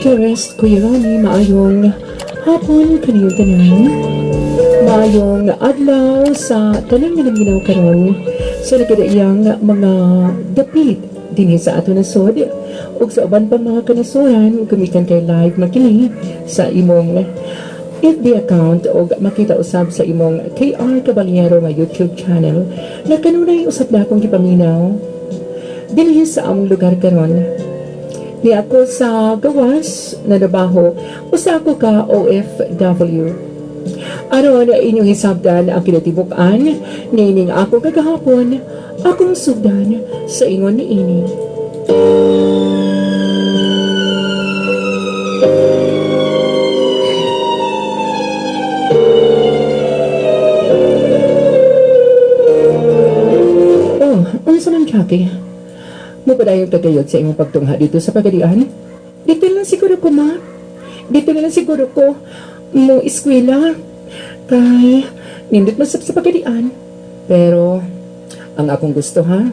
Terest, Kuya Ronnie, maayong hapon kaniyong tanan. Maayong adlaw sa tanang ginaginaw karon sa nagkadaiyang mga dapit dinhi sa ato nasod ug sa uban pa mga kanasuran gumikan kay live makini sa imong FB account o makita usab sa imong KR Caballero nga YouTube channel na kanunay usab na akong gipaminaw dinhi sa among lugar karon. Ni ako sa gawas na trabaho o sa ako ka OFW. Aron inyong hisabdan ang kinatibuk-an nining ako kagahapon akong sugdan sa ingon ni ini. Oh, ano sa man, Jackie? Mo pa dayong tagayod sa imong pagtungha dito sa pagadian? Dito lang siguro ko, ma. Dito na lang siguro ko mo eskwela. Kay, nindot masap sa pagadian. Pero, ang akong gusto ha,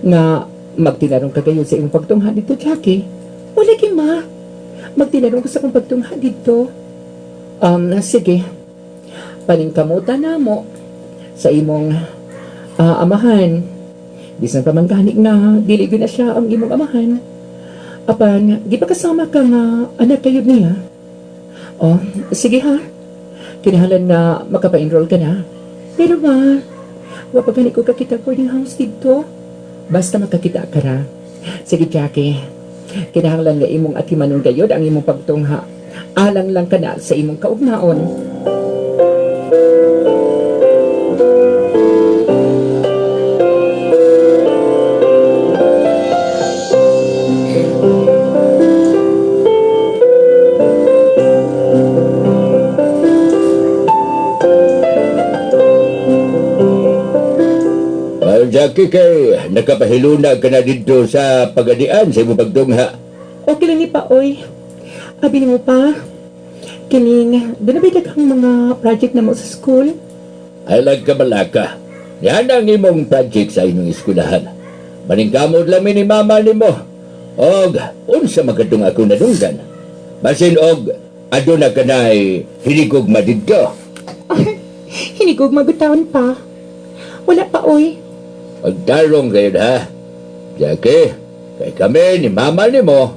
nga magtinarong kagayod sa imong pagtungha dito, Jackie. Wala ki, ma. Magtinarong ko sa akong pagtungha dito. Sige. Paningkamutan na mo sa imong amahan. Bisan pa man ganik na dili gyud na siya ang imong amahan. Apan di pa kasama ka nga anak kayo niya. Oh, sige ha. Kinahanglan na makapa-enroll ka na. Pero ma, wa pa gani ko kakita boarding house dito. Basta makakita ka ra. Sige, Jackie. Kinahanglan nga imong atimanon gayod ang imong pagtungha. Alang lang ka na sa imong kaugnaon. Jackie, kay nakapahiluna ka na dito sa pagadian sa imong pagtungha. Okay lang ni pa, oy. Abi mo pa, kining, dinabidag ang mga project na mo sa school. Ay lang ka malaka. Yan ang imong project sa inyong eskwelahan. Maningkamot lang ni mama ni mo. Og, unsa magadong ako nadunggan. Basin og, aduna ka na hinigog madidto. Hinigog magutawan pa. Wala pa, oy. Pagtarong kayo ha. Jackie, kay kami ni mama ni mo,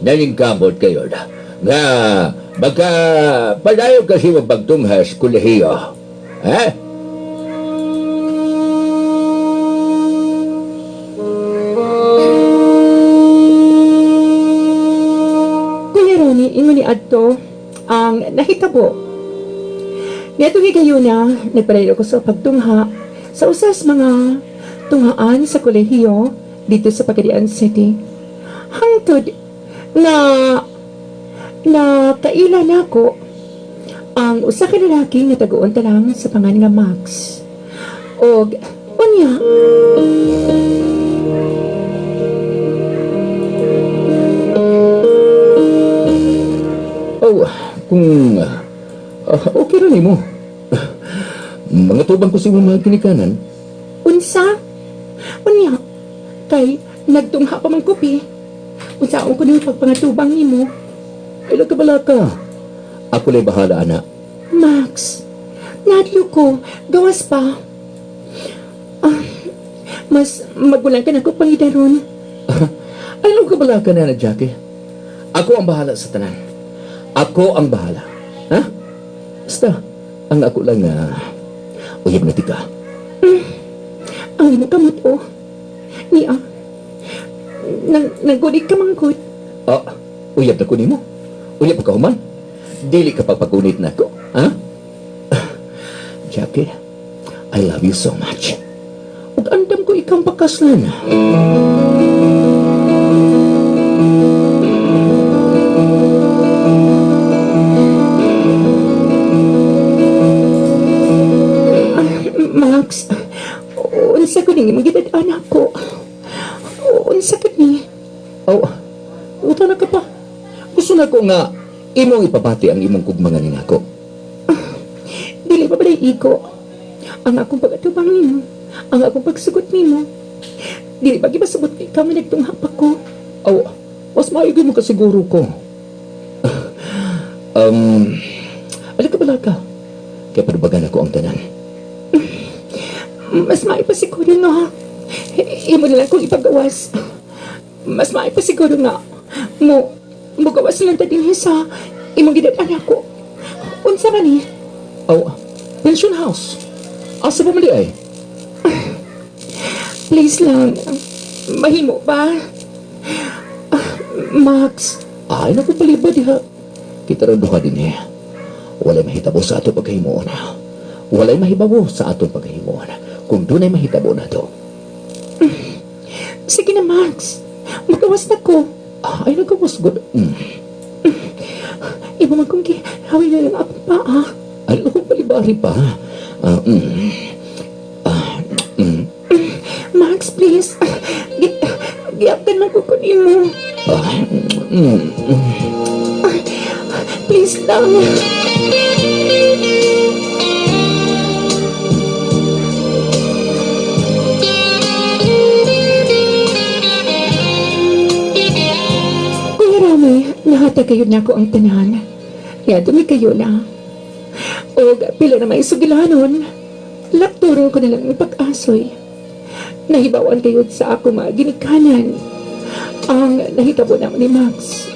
naningkamot kayo na. Nga, baka padayo kasi magpagtungha sa kolehiyo. Ha? Kuya Ronnie, ingon ni Adto, ang nahitabo. Neto higayon na, nagpadayo ko sa pagtungha sa usas mga tunghaan sa kolehiyo dito sa Pagadian City. Hangtod na kaila nako ang usa ka lalaki nga taguon ta lang sa pangan nga Max. Og unya kung okay rin mo. Mga tubang ko sa mga kinikanan. unsa? Unya, kay nagtungha pa man kopi. Unsaon ko nang pagpangatubang nimo? Kailan ka bala ka? Ako lay bahala, anak. Max, nadyo ko, gawas pa. Mas magulang ka na ko pangidaron. Ano ka bala ka na, Jackie? Ako ang bahala sa tanan. Ako ang bahala. Ha? Basta, ang ako lang uyab na tika. Ang nakamot o. Niya, nanggulig ka mangkot. Uyab na ko nimo. Uyab ka human. Dili ka pagpagunit na ko. Ha? Jackie, I love you so much. Ug andam ko ikaw pakaslan. Max, unsa ko ning magidad anak ko. Unsa ka ni? Uta na ka pa. Gusto na ko nga imong ipabati ang imong kugmangan ni nako. Dili pa balay iko. Ang akong pagatubang nimo, ang akong pagsugot nimo. Dili ba gibasabot kay ikaw nga nagtungha pa ko. Mas maigi mo kasiguro ko. Alin ka bala ka? Kaya panubagan ako ang tanan. Mas maipasiguro nga. Imo na lang kung ipagawas. Mas maipasiguro nga. Gawas lang ta din sa imong gidad-anak ko. Unsa man ni? Oh, pension house. Asa pa mali ay? Please lang. Mahimo ba? Max, Ay, napapalibad diha. Kita rin duha din eh. Walay mahitabo sa ato pagkahimuon. Walay mahibawo sa atong pagkahimuon. Kung doon ay mahitabo na to. sige na Max. Magawas na ko. Ay, nagawas good. Iba man kung hawin na lang akong paa. Ay, akong palibari pa. Max, please. Giaptan man ko kunin mo. Please lang. Kuya Rami, nahatag kayo na ako ang tanan. Kaya dumi kayo na. O pila na may sugilanon. Lakturon ko na lang ang pag-asoy. Nahibawan kayo sa ako mga ginikanan. Ang nahitabo naman ni Max.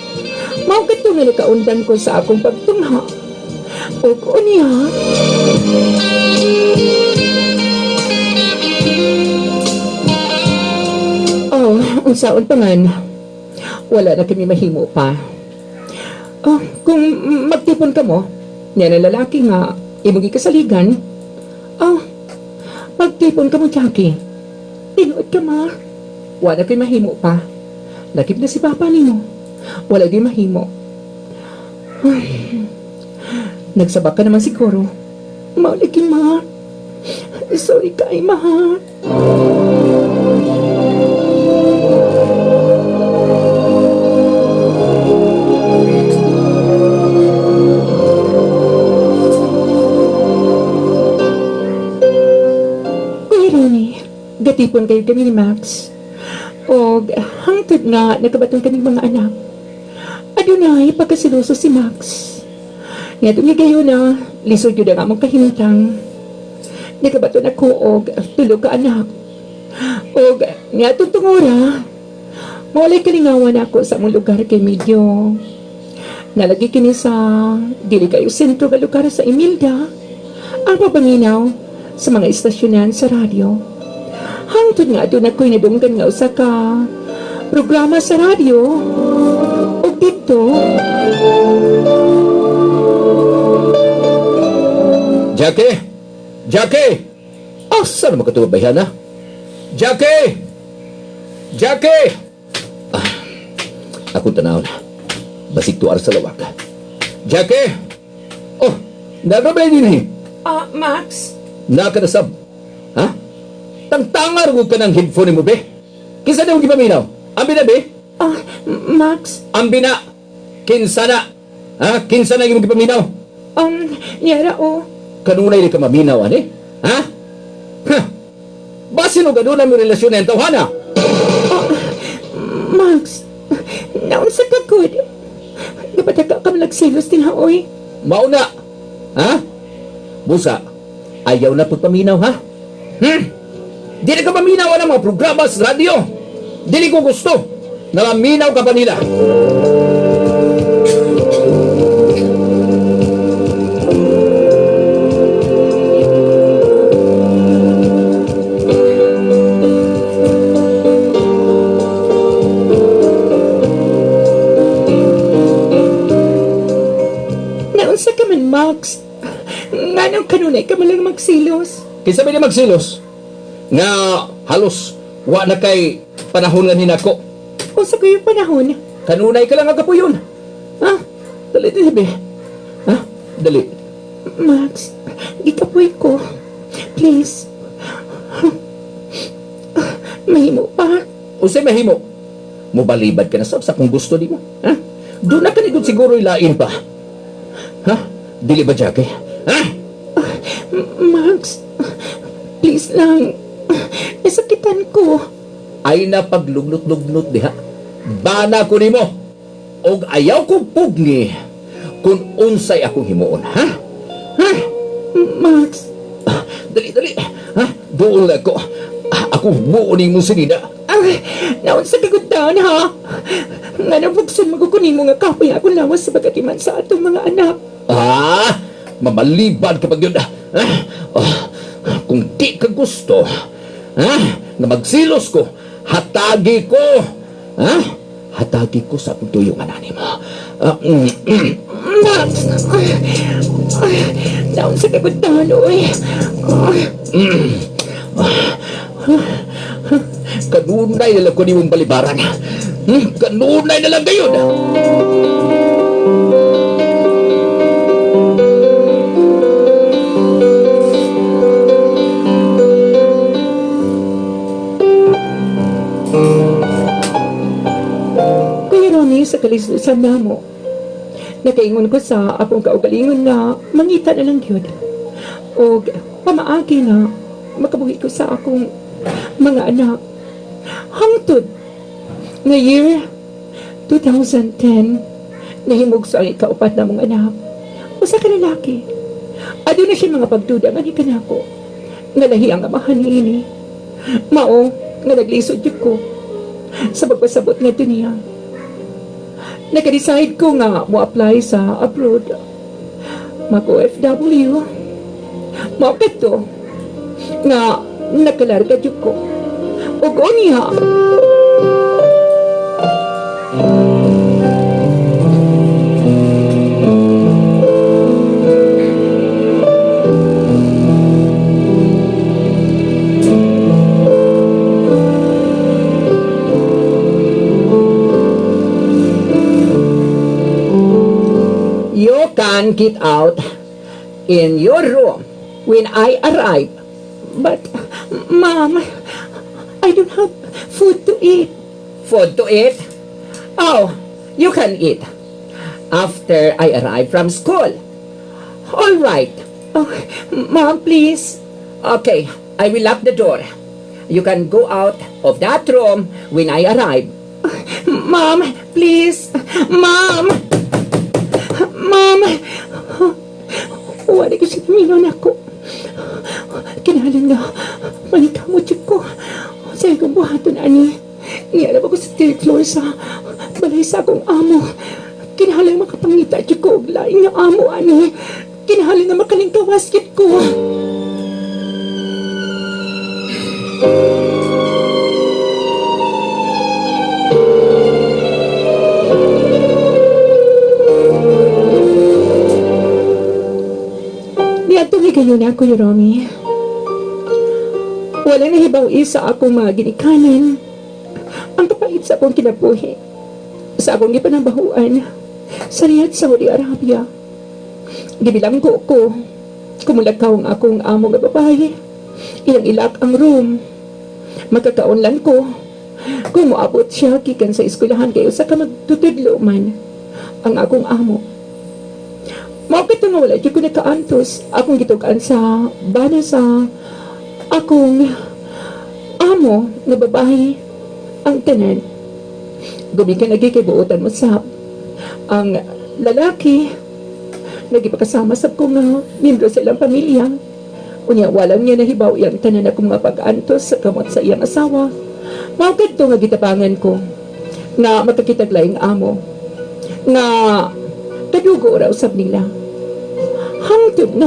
Maugat ko nga nakaundan ko sa akong pagtungha. O niya. Oh, unsaon pa man. Wala na kami mahimo pa. Oh, kung magtipon ka mo, niya na lalaki nga, imugi kasaligan. Oh, magtipon ka mo, Jackie. Tinuod ka ma. Wala kay mahimo pa. Lakip na si Papa nimo. Wala din mahimo. Nagsabak ka naman siguro. Mauliki ma. Sorry kay ma. Kuya Ronnie, gatipon kayo kami ni Max. O hangtod nga nagkabatong kaming mga anak. Adunay pagkasiloso si Max. Nga tungi kayo na lisod yun ang among kahintang. Nagkabaton ako og tulog ka anak. O nga tungora. Mawalay kalingawan ako sa among lugar kay medyo nalagi kini sa dili kayo sentro nga lugar sa Imelda. Ang papanminaw sa mga istasyonan sa radyo. Hangtod nga doon ako'y nadunggan nga usa ka programa sa radyo. O dito. Jackie! Jackie! Oh, saan naman ka bayhan na? Jackie! Jackie! Akong tanaw na. Basig tuwar sa lawak. Jackie! Oh, nagabay din eh. Max? Nakanasab. Ha? Tangtangar ko ka ng headphone mo, be. Kinsa na yung gipaminaw? Ambi na, be? Max? Ambi na. Kinsa na. Ha? Kinsa na yung gipaminaw? Niyara o. Kanunay ka maminaw, ane? Ha? Ha? Basin o ganun ang relasyon na yung tawhana? Max, naunsa ka good. Napataka ka malagsilos din ha, oy. Mauna. Ha? Busa, ayaw na pagpaminaw, ha? Dili ka maminaw ng mga programa sa radyo. Dili ko gusto na maminaw ka pa nila. Naunsa ka man, Max. Nga nang kanunay ka malang magsilos. Kinsa ba niya magsilos? Nga halos wa na kay panahon nga ninako. O sa kayo panahon. Kanunay ka lang ang kapuyon. Ha? Dali, dali, be. Ha? Dali. Max, gikapoy ko. Please. Mahimo pa. Unsay mahimo? Mubalibad ka na sa kung gusto di mo. Ha? Doon na kanigod siguro ilain pa. Ha? Dili ba, Jackie? Ha? Max, please lang. Nasakitan ko. Ay na paglugnot-lugnot diha. Bana ko nimo. Og ayaw ko pugni. kung unsay akong himuon, ha? Ha? Max, Dali, dali. Ha? Doon lang ko. Ako buo ni mo sinina. naon sa kagutan ha? Nga nabuksan magukunin mo nga kapoy akong lawas sa pagkatiman sa atong mga anak. Mamaliban ka pag yun. Kung di ka gusto, na magsilos ko, hatagi ko. Hatagi ko sa pagtuyong anani mo. Max, naon sa kagutan, oy. Kanunay na lang ko ni mong balibaran. Kanunay na lang gayon. Kuya Ronnie, sa kalisusan na mo, nakaingon ko sa akong kaugalingon na mangita na lang yun. O pamaagi na makabuhi ko sa akong mga anak. Hangtod nga year 2010, nahimog sa ang ikaupat na mong anak. Usa ka lalaki. Ado na siya mga pagduda nga ni kanako. Nga lahi ang amahan niini. Mao, nga naglisod yun ko sa pagpasabot nga duniya. Naka-decide ko nga mo-apply sa abroad. Mag-OFW. Mao to nga nakalarga yun ko. O niya. You can get out in your room when I arrive. But, Mom, I don't have food to eat. Food to eat? Oh, you can eat after I arrive from school. All right. Oh, Mom, please. Okay, I will lock the door. You can go out of that room when I arrive. Mom, please. Mom! Mom! Wala ko sa paminon ako. Kinahalan nga, manikamot yun ko. Sa ikong buhaton, ani. Niyalab ako sa third floor sa balay sa akong amo. Kinahalan makapangita yun ko. Laing nga amo, ani. Kinahalan na makaling kawaskit ko. Niadtong kayo na ako, Romy. Wala nahibaw isa akong mga ginikanan. Ang kapait sa akong kinabuhi. Sa akong gipanambahuan. Sa Riyadh, Saudi Arabia. Gibilang ko. Kumulakaw ang akong amo nga babae. Ilang ilak ang room. Magkakaunlan ko. Kung moabot siya, kikan sa eskwelahan kayo sa kamagtutudlo man. Ang akong amo. Maukat nga wala, di ko nakaantos. Akong gitugaan sa bana sa akong amo na babae ang tanan. Gumi ka nagikibuutan mo sa ang lalaki nagipakasama sa kong membro sa ilang pamilya. Unya, walang niya nahibaw iyang tanan akong mga pag-antos sa kamot sa iyang asawa. Maukat to nga gitapangan ko na makakitaglaing amo nga kadugo raw sab nila. Hangtod na.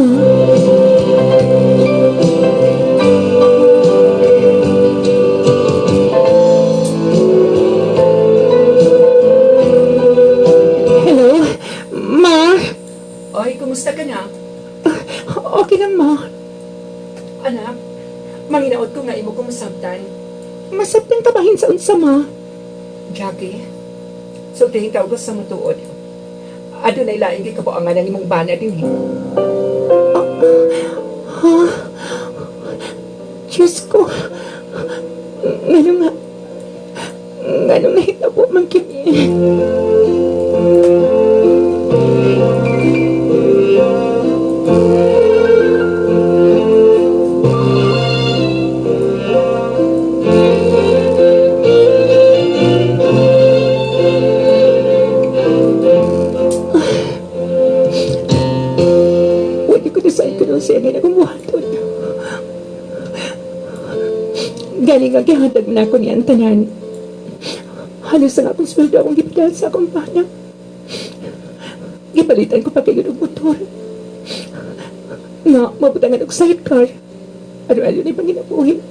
Hello? Ma? Oy, kumusta ka na? Okay lang, Ma. Anak, manginaot ko nga imo kumusabtan. Masabtan ka bahin sa unsa, Ma? Jackie, sultihin ka sa mutuod. Adunay laing gikabuangan ang imong bana din eh. Ha? Diyos ko. Ngano nga hitabo man kini. Dagay akong buhaton. Gani nga gihatag na ako niyang tanan. Halos ang akong sweldo akong gipadal sa akong panak. Gipalitan ko pa kayo ng motor. Nga, mabutangan ako sidecar. Ano-ano na ibang ginabuhin.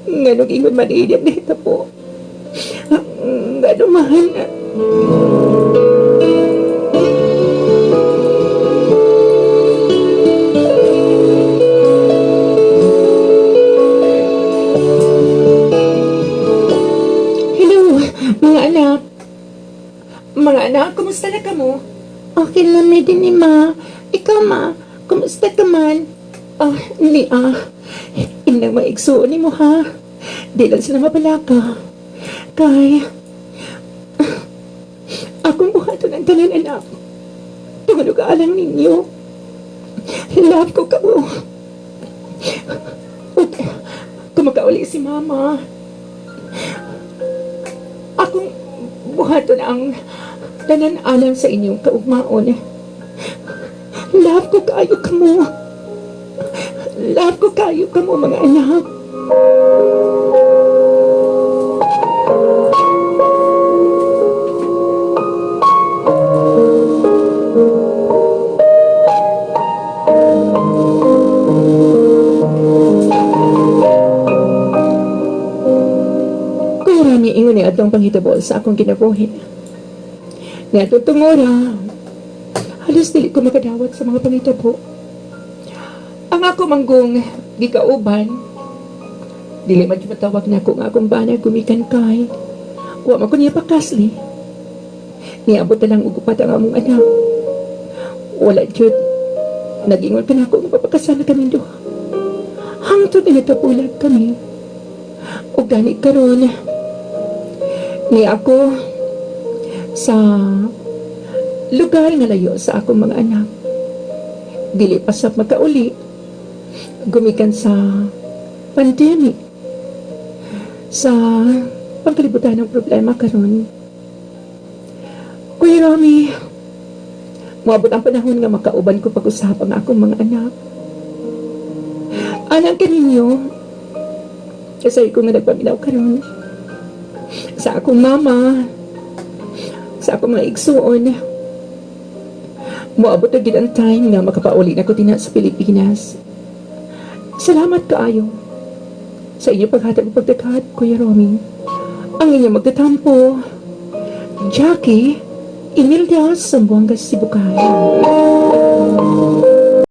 Nga nung ingon man iyan na ito po. Nga nung mahal na. Mga anak. Mga anak, kumusta na ka mo? Okay lang din ni Ma. Ikaw Ma, kumusta ka man? Inang maigsuon ni mo ha. Di lang sila mabalaka. Kay, akong buhato ng tanan anak. Tungod alang ninyo. Love ko ka mo. Kumakauli si Mama. Akong buhaton ang tanan-alang sa inyong kaugmaon. Love ko kayo ka mo. Love ko kayo ka mo, mga anak. Ingon ni atong panghitabo sa akong kinabuhi. Nga tutungora, halos dili ko makadawat sa mga panghitabo. Ang ako manggong gikauban, dili man matawag na ako nga akong bana gumikan kay. Wa man ko niya pakasli. Niabot na lang ugupat ang among anak. Wala jud. Nag-ingon ka na ako nga papakasal na kami doon. Hangtod na natapulag kami. O gani karon ni ako sa lugar nga layo sa akong mga anak. Dili pa sa magkauli. Gumikan sa pandemic. Sa pagkalibutan ng problema karon. Kuya Romy, moabot ang panahon nga makauban ko pag-usapan ang akong mga anak. Anak ka ninyo, kasi ko nga nagpaminaw karon sa akong mama, sa akong mga igsuon. Moabot na gid ang time nga makapauli na ko tina sa Pilipinas. Salamat kaayo sa inyong paghatag ng pagdekat, Kuya Romy. Ang inyong magtatampo, Jackie Imelda Sambuanga Sibukay.